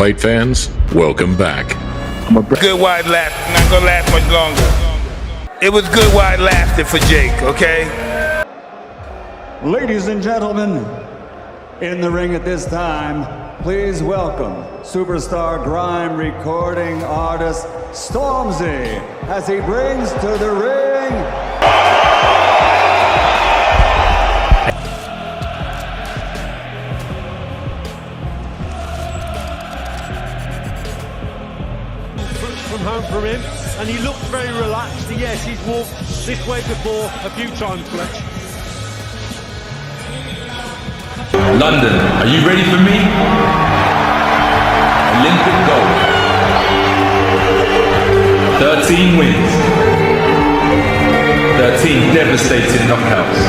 Fight fans, welcome back. Good while it lasted, not gonna last much longer. It was good while it lasted for Jake, okay? Ladies and gentlemen, in the ring at this time, please welcome superstar grime recording artist Stormzy as he brings to the ring from home from him, and he looked very relaxed. Yes, he's walked this way before a few times, Fletch. London, are you ready for me? Olympic gold. 13 wins. 13 devastating knockouts.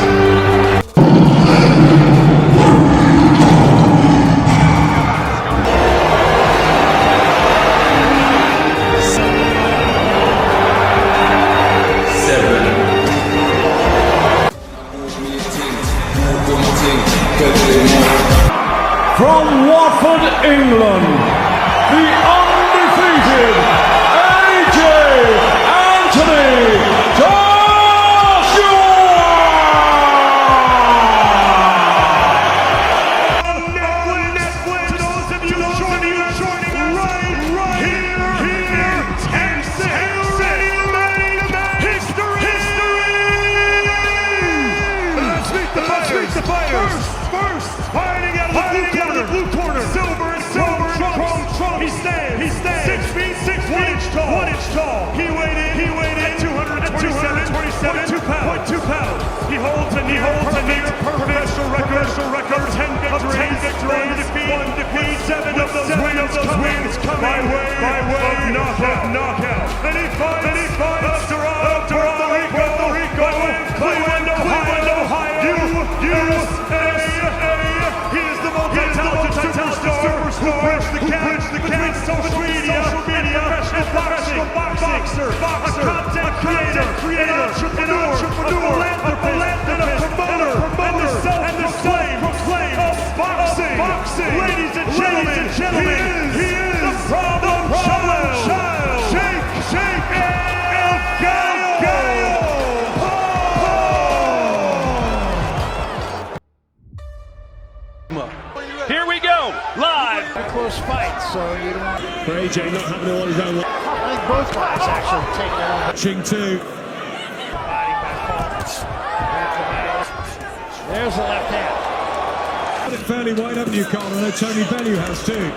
From Watford, England, the undefeated AJ Anthony Joshua! Netflix, to those of you joining right here, and history! Let's meet the fighters. First, fighting out of the blue corner. Silver Trump. He stands 6 feet 1 inch tall. He weighed in 227.2 pounds. He holds a near professional record of 10 victories, 1 defeat, 7 of those wins coming by way of knockout. And he fights up Puerto Rico, Cleveland, Ohio, USA. He is the multi-talented superstar who bridged the gap between social media and professional boxer, a content creator, an entrepreneur, a philanthropist, and a promoter, and the self-proclaimed of boxing. Ladies and gentlemen, he is the problem child, Shake El Gallo. Here we go, live. A close fight, so you don't want For AJ not having it on his own. I think both guys actually take it on. Ching 2. Body performance. There's the left hand. Got it fairly wide, haven't you, Carl? I know Tony Bellew has too.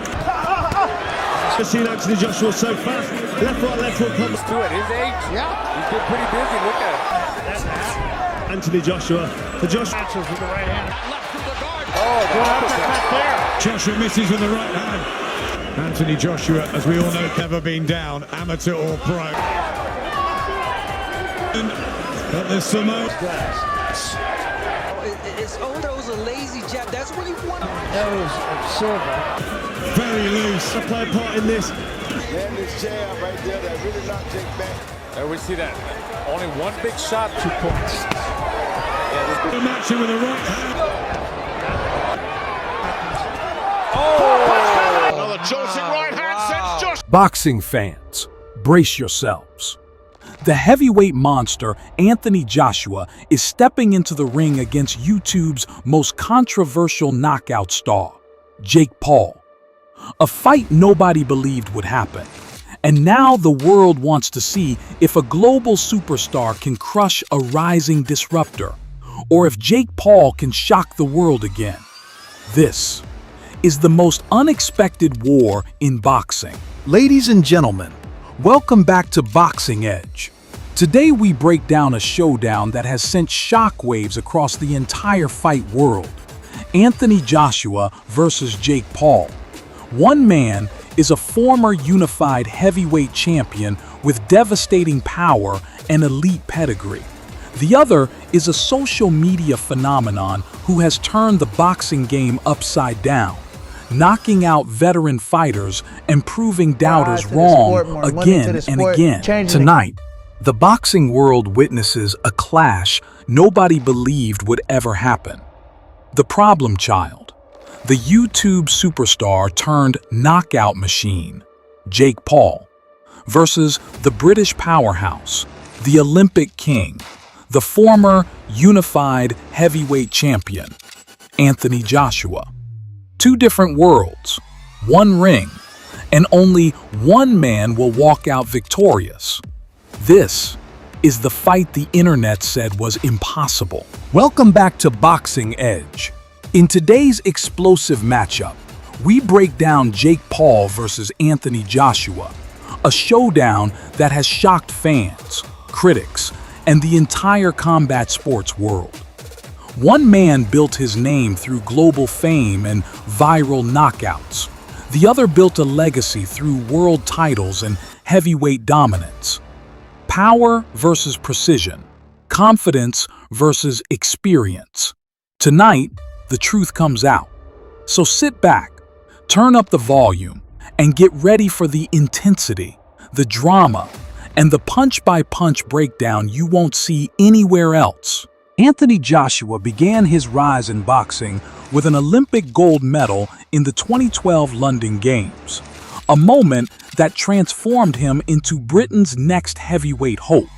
I've seen Anthony Joshua so fast. Left, right, comes to it. His age, Yeah. he's been pretty busy. Look at him. That's half. Anthony Joshua. For Joshua. Answers with the right hand. Left to the guard. Good uppercut there. Joshua misses with the right hand. Anthony Joshua, as we all know, never been down, amateur or pro. But there's some It's throws a lazy jab. That's what you want. Nose of Silva. very loose. To play a part in this. Land this jab right there that really knocked Jake back. There we see that. Only one big shot, 2 points. Matching with the right hand. Another jolting right hand sends Josh. Boxing fans, brace yourselves. The heavyweight monster Anthony Joshua is stepping into the ring against YouTube's most controversial knockout star, Jake Paul. A fight nobody believed would happen. And now the world wants to see if a global superstar can crush a rising disruptor, or if Jake Paul can shock the world again. This is the most unexpected war in boxing. Ladies and gentlemen, welcome back to Boxing Edge. Today we break down a showdown that has sent shockwaves across the entire fight world. Anthony Joshua versus Jake Paul. One man is a former unified heavyweight champion with devastating power and elite pedigree. The other is a social media phenomenon who has turned the boxing game upside down, knocking out veteran fighters and proving doubters wrong again and again. Tonight, the boxing world witnesses a clash nobody believed would ever happen. The problem child, the YouTube superstar turned knockout machine, Jake Paul, versus the British powerhouse, the Olympic king, the former unified heavyweight champion, Anthony Joshua. Two different worlds, one ring, and only one man will walk out victorious. This is the fight the internet said was impossible. Welcome back to Boxing Edge. In today's explosive matchup, we break down Jake Paul versus Anthony Joshua, a showdown that has shocked fans, critics, and the entire combat sports world. One man built his name through global fame and viral knockouts. The other built a legacy through world titles and heavyweight dominance. Power versus precision, confidence versus experience. Tonight, the truth comes out. So sit back, turn up the volume, and get ready for the intensity, the drama, and the punch-by-punch breakdown you won't see anywhere else. Anthony Joshua began his rise in boxing with an Olympic gold medal in the 2012 London Games, a moment that transformed him into Britain's next heavyweight hope.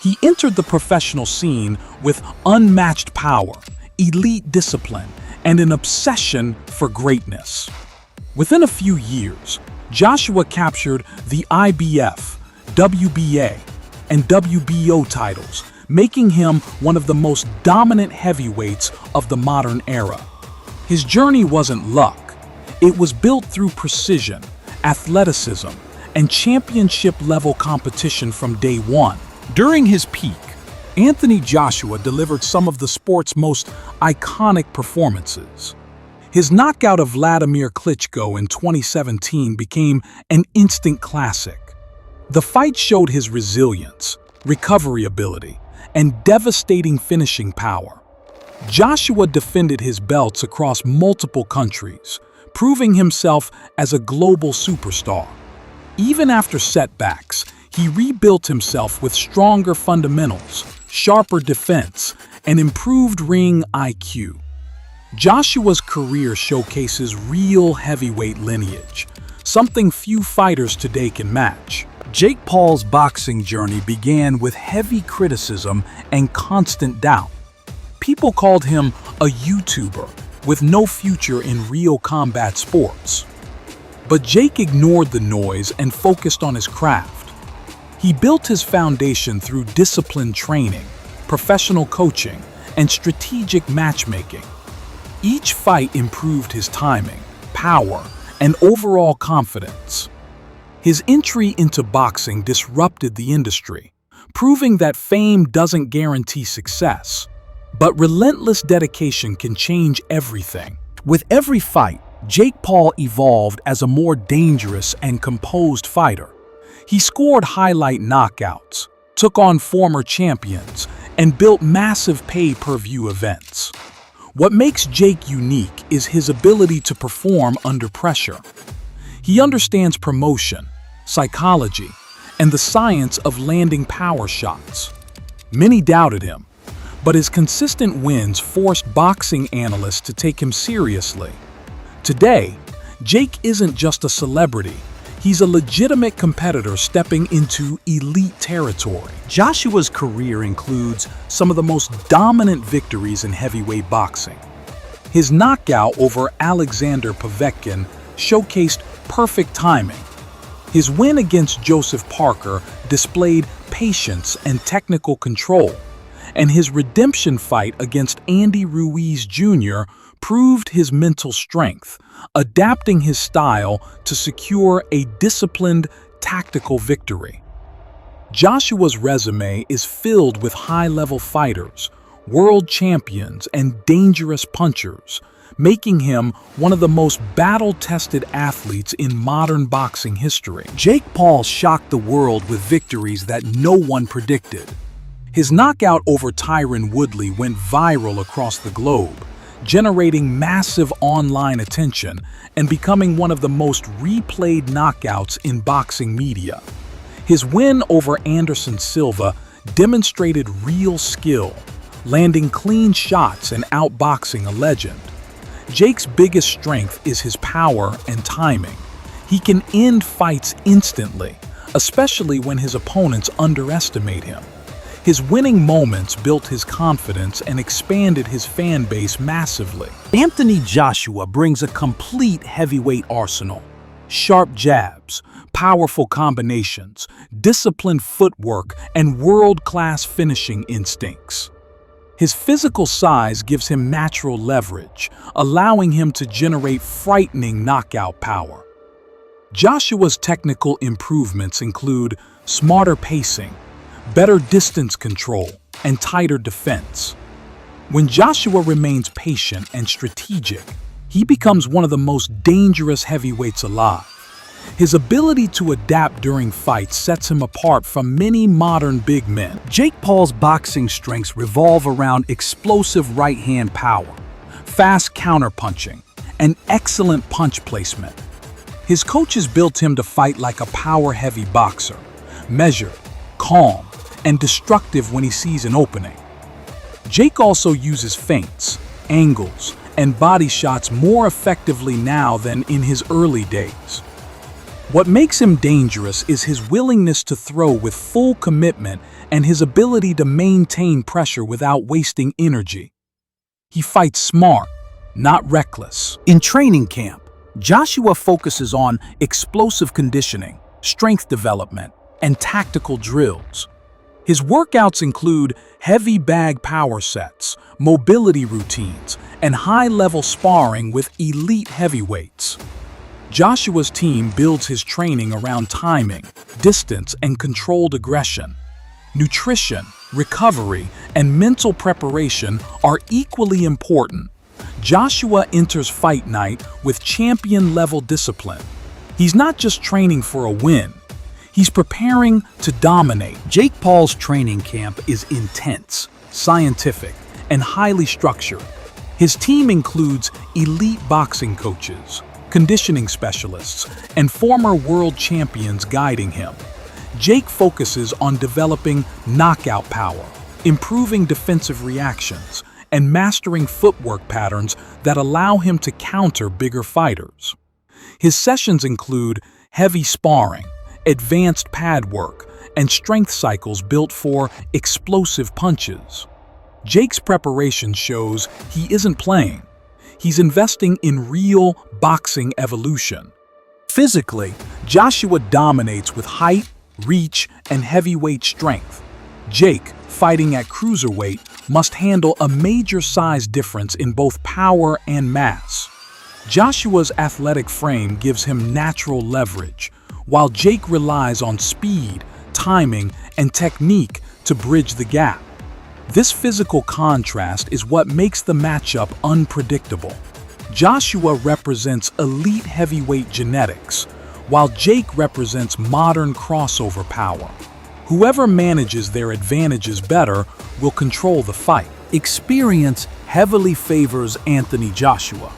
He entered the professional scene with unmatched power, elite discipline, and an obsession for greatness. Within a few years, Joshua captured the IBF, WBA, and WBO titles, making him one of the most dominant heavyweights of the modern era. His journey wasn't luck. It was built through precision, athleticism, and championship-level competition from day one. During his peak, Anthony Joshua delivered some of the sport's most iconic performances. His knockout of Vladimir Klitschko in 2017 became an instant classic. The fight showed his resilience, recovery ability, and devastating finishing power. Joshua defended his belts across multiple countries, proving himself as a global superstar. Even after setbacks, he rebuilt himself with stronger fundamentals, sharper defense, and improved ring IQ. Joshua's career showcases real heavyweight lineage, something few fighters today can match. Jake Paul's boxing journey began with heavy criticism and constant doubt. People called him a YouTuber with no future in real combat sports. But Jake ignored the noise and focused on his craft. He built his foundation through disciplined training, professional coaching, and strategic matchmaking. Each fight improved his timing, power, and overall confidence. His entry into boxing disrupted the industry, proving that fame doesn't guarantee success. But relentless dedication can change everything. With every fight, Jake Paul evolved as a more dangerous and composed fighter. He scored highlight knockouts, took on former champions, and built massive pay-per-view events. What makes Jake unique is his ability to perform under pressure. He understands promotion, psychology, and the science of landing power shots. Many doubted him, but his consistent wins forced boxing analysts to take him seriously. Today, Jake isn't just a celebrity. He's a legitimate competitor stepping into elite territory. Joshua's career includes some of the most dominant victories in heavyweight boxing. His knockout over Alexander Povetkin showcased perfect timing. His win against Joseph Parker displayed patience and technical control, and his redemption fight against Andy Ruiz Jr. proved his mental strength, adapting his style to secure a disciplined, tactical victory. Joshua's resume is filled with high-level fighters, world champions, and dangerous punchers, making him one of the most battle-tested athletes in modern boxing history. Jake Paul shocked the world with victories that no one predicted. His knockout over Tyron Woodley went viral across the globe, generating massive online attention and becoming one of the most replayed knockouts in boxing media. His win over Anderson Silva demonstrated real skill, landing clean shots and outboxing a legend. Jake's biggest strength is his power and timing. He can end fights instantly, especially when his opponents underestimate him. His winning moments built his confidence and expanded his fan base massively. Anthony Joshua brings a complete heavyweight arsenal. Sharp jabs, powerful combinations, disciplined footwork, and world-class finishing instincts. His physical size gives him natural leverage, allowing him to generate frightening knockout power. Joshua's technical improvements include smarter pacing, better distance control, and tighter defense. When Joshua remains patient and strategic, he becomes one of the most dangerous heavyweights alive. His ability to adapt during fights sets him apart from many modern big men. Jake Paul's boxing strengths revolve around explosive right-hand power, fast counterpunching, and excellent punch placement. His coaches built him to fight like a power-heavy boxer, measured, calm, and destructive when he sees an opening. Jake also uses feints, angles, and body shots more effectively now than in his early days. What makes him dangerous is his willingness to throw with full commitment and his ability to maintain pressure without wasting energy. He fights smart, not reckless. In training camp, Joshua focuses on explosive conditioning, strength development, and tactical drills. His workouts include heavy bag power sets, mobility routines, and high-level sparring with elite heavyweights. Joshua's team builds his training around timing, distance, and controlled aggression. Nutrition, recovery, and mental preparation are equally important. Joshua enters fight night with champion-level discipline. He's not just training for a win. He's preparing to dominate. Jake Paul's training camp is intense, scientific, and highly structured. His team includes elite boxing coaches, conditioning specialists, and former world champions guiding him. Jake focuses on developing knockout power, improving defensive reactions, and mastering footwork patterns that allow him to counter bigger fighters. His sessions include heavy sparring, advanced pad work, and strength cycles built for explosive punches. Jake's preparation shows he isn't playing. He's investing in real boxing evolution. Physically, Joshua dominates with height, reach, and heavyweight strength. Jake, fighting at cruiserweight, must handle a major size difference in both power and mass. Joshua's athletic frame gives him natural leverage, while Jake relies on speed, timing, and technique to bridge the gap. This physical contrast is what makes the matchup unpredictable. Joshua represents elite heavyweight genetics, while Jake represents modern crossover power. Whoever manages their advantages better will control the fight. Experience heavily favors Anthony Joshua.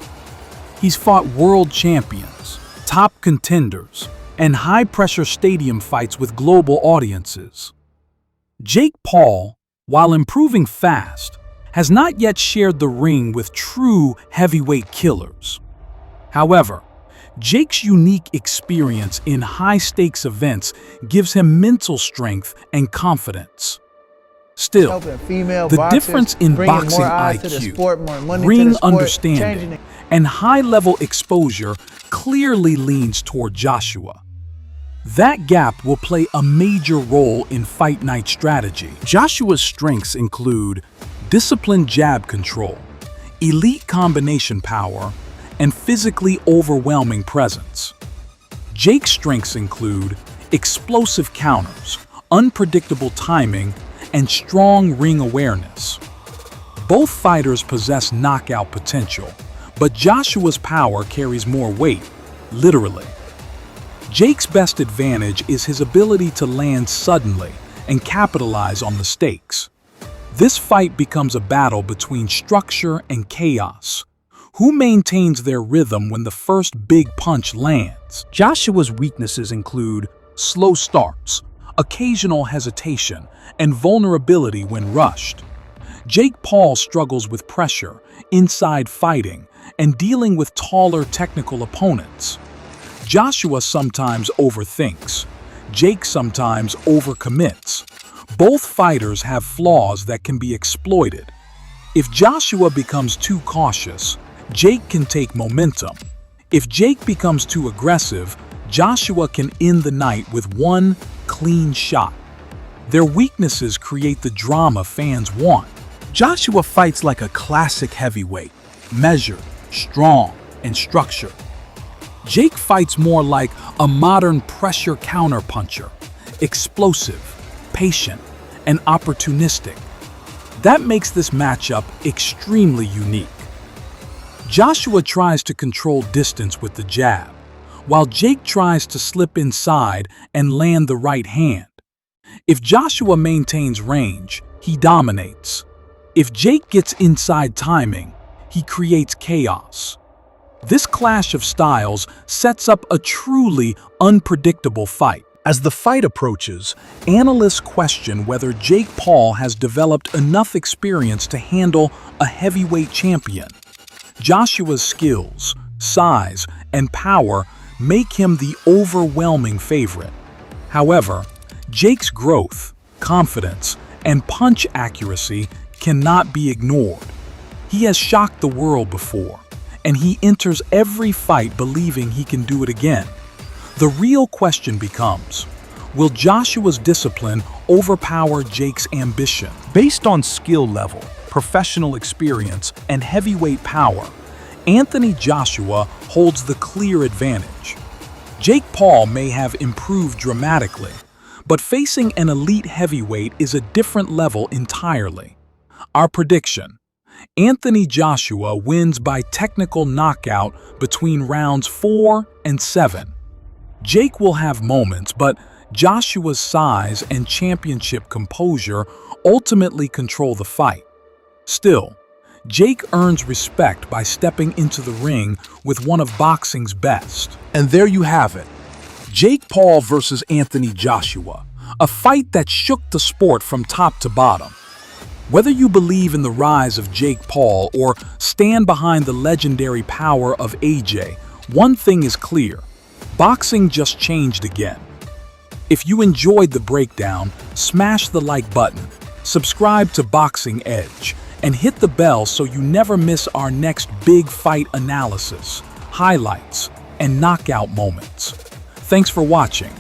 He's fought world champions, top contenders, and high-pressure stadium fights with global audiences. Jake Paul, while improving fast, has not yet shared the ring with true heavyweight killers. However, Jake's unique experience in high-stakes events gives him mental strength and confidence. Still, the difference in boxing IQ, ring understanding, and high-level exposure clearly leans toward Joshua. That gap will play a major role in fight night strategy. Joshua's strengths include disciplined jab control, elite combination power, and physically overwhelming presence. Jake's strengths include explosive counters, unpredictable timing, and strong ring awareness. Both fighters possess knockout potential, but Joshua's power carries more weight, literally. Jake's best advantage is his ability to land suddenly and capitalize on the stakes. This fight becomes a battle between structure and chaos. Who maintains their rhythm when the first big punch lands? Joshua's weaknesses include slow starts, occasional hesitation, and vulnerability when rushed. Jake Paul struggles with pressure, inside fighting, and dealing with taller technical opponents. Joshua sometimes overthinks. Jake sometimes overcommits. Both fighters have flaws that can be exploited. If Joshua becomes too cautious, Jake can take momentum. If Jake becomes too aggressive, Joshua can end the night with one clean shot. Their weaknesses create the drama fans want. Joshua fights like a classic heavyweight, measured, strong, and structured. Jake fights more like a modern pressure counterpuncher, explosive, patient, and opportunistic. That makes this matchup extremely unique. Joshua tries to control distance with the jab, while Jake tries to slip inside and land the right hand. If Joshua maintains range, he dominates. If Jake gets inside timing, he creates chaos. This clash of styles sets up a truly unpredictable fight. As the fight approaches, analysts question whether Jake Paul has developed enough experience to handle a heavyweight champion. Joshua's skills, size, and power make him the overwhelming favorite. However, Jake's growth, confidence, and punch accuracy cannot be ignored. He has shocked the world before, and he enters every fight believing he can do it again. The real question becomes, will Joshua's discipline overpower Jake's ambition? Based on skill level, professional experience, and heavyweight power, Anthony Joshua holds the clear advantage. Jake Paul may have improved dramatically, but facing an elite heavyweight is a different level entirely. Our prediction: Anthony Joshua wins by technical knockout between rounds 4 and 7. Jake will have moments, but Joshua's size and championship composure ultimately control the fight. Still, Jake earns respect by stepping into the ring with one of boxing's best. And there you have it. Jake Paul versus Anthony Joshua, a fight that shook the sport from top to bottom. Whether you believe in the rise of Jake Paul or stand behind the legendary power of AJ, one thing is clear: boxing just changed again. If you enjoyed the breakdown, smash the like button, subscribe to Boxing Edge, and hit the bell so you never miss our next big fight analysis, highlights, and knockout moments. Thanks for watching.